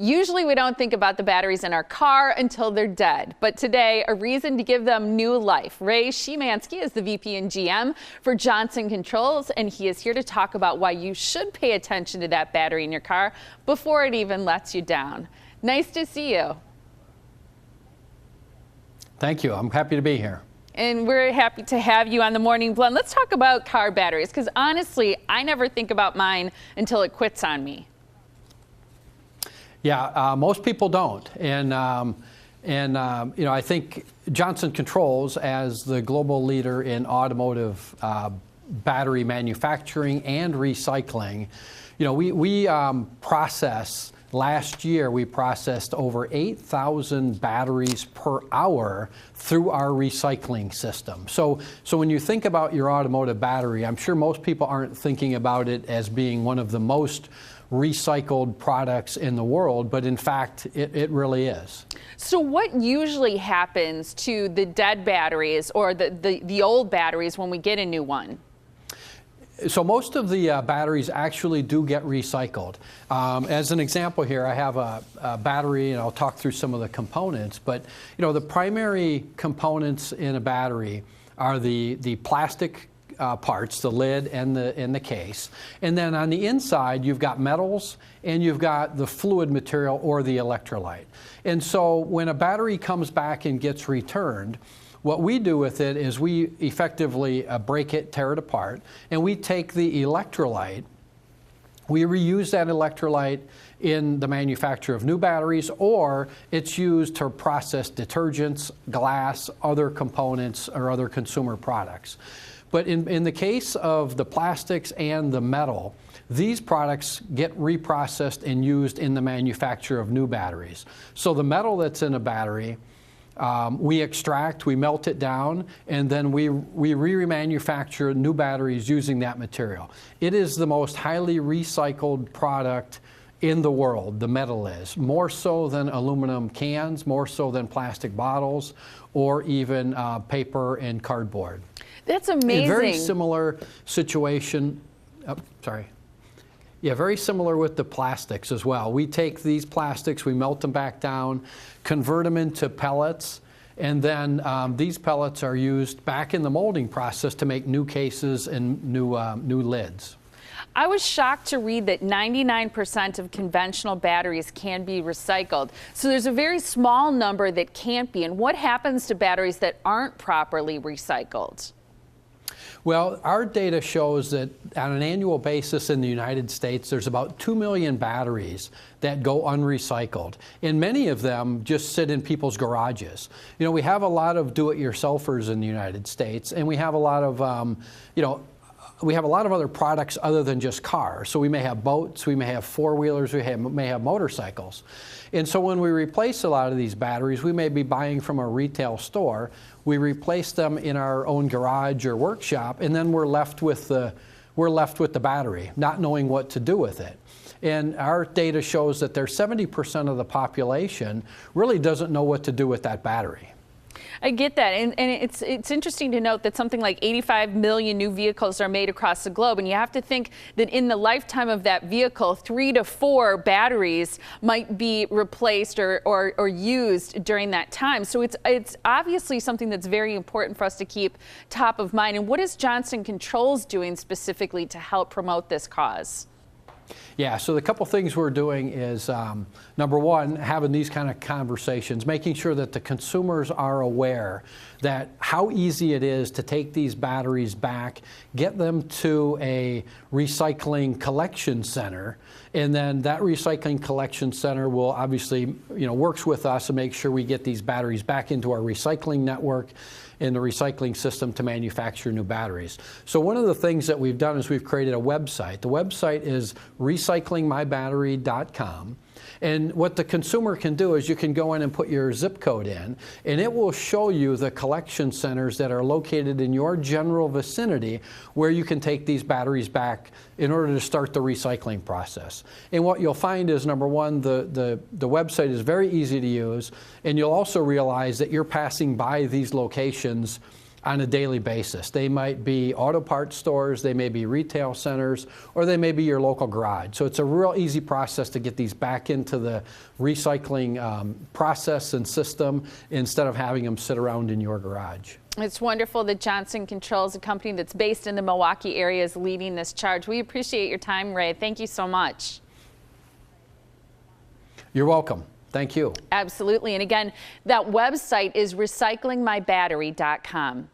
Usually we don't think about the batteries in our car until they're dead, but today a reason to give them new life. Ray Shemanski is the VP and GM for Johnson Controls, and he is here to talk about why you should pay attention to that battery in your car before it even lets you down. Nice to see you. Thank you. I'm happy to be here. And we're happy to have you on the Morning Blend. Let's talk about car batteries, because honestly, I never think about mine until it quits on me. Yeah, most people don't, and you know, I think Johnson Controls, as the global leader in automotive battery manufacturing and recycling, you know, we process. Last year, we processed over 8,000 batteries per hour through our recycling system. So when you think about your automotive battery, I'm sure most people aren't thinking about it as being one of the most recycled products in the world, but in fact, it really is. So what usually happens to the dead batteries or the old batteries when we get a new one? So most of the batteries actually do get recycled. As an example here, I have a battery, and I'll talk through some of the components, but you know, the primary components in a battery are the plastic parts, the lid and the case. And then on the inside, you've got metals and you've got the fluid material or the electrolyte. And so when a battery comes back and gets returned, what we do with it is we effectively break it, tear it apart, and we take the electrolyte, we reuse that electrolyte in the manufacture of new batteries, or it's used to process detergents, glass, other components, or other consumer products. But in the case of the plastics and the metal, these products get reprocessed and used in the manufacture of new batteries. So the metal that's in a battery, we extract, we melt it down, and then we remanufacture new batteries using that material. It is the most highly recycled product in the world, the metal is. More so than aluminum cans, more so than plastic bottles, or even paper and cardboard. That's amazing. A very similar situation, Yeah, very similar with the plastics as well. We take these plastics, we melt them back down, convert them into pellets, and then these pellets are used back in the molding process to make new cases and new lids. I was shocked to read that 99% of conventional batteries can be recycled. So there's a very small number that can't be. And what happens to batteries that aren't properly recycled? Well, our data shows that on an annual basis in the United States, there's about 2 million batteries that go unrecycled. And many of them just sit in people's garages. You know, we have a lot of do-it-yourselfers in the United States, and we have a lot of, we have a lot of other products other than just cars. So we may have boats, we may have four-wheelers, we may have motorcycles. And so when we replace a lot of these batteries, we may be buying from a retail store, we replace them in our own garage or workshop, and then we're left with the battery, not knowing what to do with it. And our data shows that there's 70% of the population really doesn't know what to do with that battery. I get that, and it's interesting to note that something like 85 million new vehicles are made across the globe, and you have to think that in the lifetime of that vehicle, 3 to 4 batteries might be replaced or used during that time. So it's obviously something that's very important for us to keep top of mind. And what is Johnson Controls doing specifically to help promote this cause? Yeah, so the couple things we're doing is, number one, having these kind of conversations, making sure that the consumers are aware that how easy it is to take these batteries back, get them to a recycling collection center, and then that recycling collection center will obviously, works with us to make sure we get these batteries back into our recycling network in the recycling system to manufacture new batteries. So one of the things that we've done is we've created a website. The website is recyclingmybattery.com. And what the consumer can do is you can go in and put your zip code in, and it will show you the collection centers that are located in your general vicinity where you can take these batteries back in order to start the recycling process. And what you'll find is, number one, the website is very easy to use, and you'll also realize that you're passing by these locations on a daily basis. They might be auto parts stores, they may be retail centers, or they may be your local garage. So it's a real easy process to get these back into the recycling process and system instead of having them sit around in your garage. It's wonderful that Johnson Controls, a company that's based in the Milwaukee area, is leading this charge. We appreciate your time, Ray. Thank you so much. You're welcome. Thank you. Absolutely. And again, that website is recyclingmybattery.com.